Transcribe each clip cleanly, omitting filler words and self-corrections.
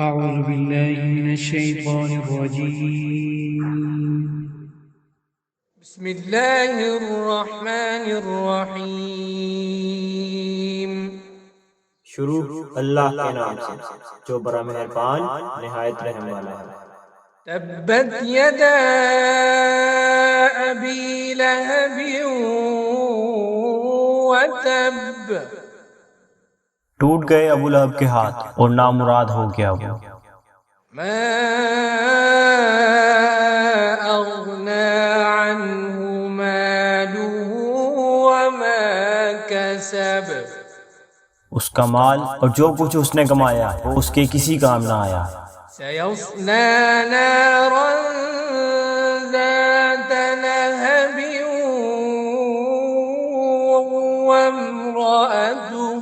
أعوذ بالله من الشيطان الرجيم. بسم اللہ الرحمن الرحیم۔ شروع اللہ کے نام سے جو بڑا مہربان نہایت رحم والا ہے۔ تبت یدا ابی لہب وتب، ٹوٹ گئے ابو لہب کے ہاتھ اور نامراد ہو گیا وہ۔ ما اغنى عنه ماله وما كسب، اس کا مال اور جو کچھ اس نے کمایا وہ اس کے کسی کام نہ آیا۔ سيصلى نارا ذات لهب وامرأته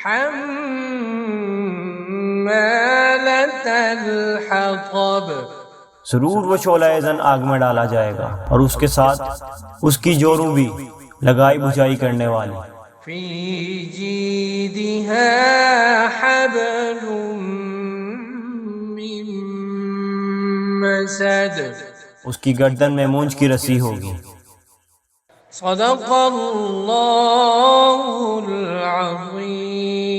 حمالة الحطب، ضرور وہ شعلہ زن آگ میں ڈالا جائے گا اور اس کے ساتھ اس کی جوروں بھی لگائی بجھائی کرنے والی۔ في جيدها حبل من مسد، اس کی گردن میں مونج کی رسی ہوگی۔ صدق اللہ العظیم۔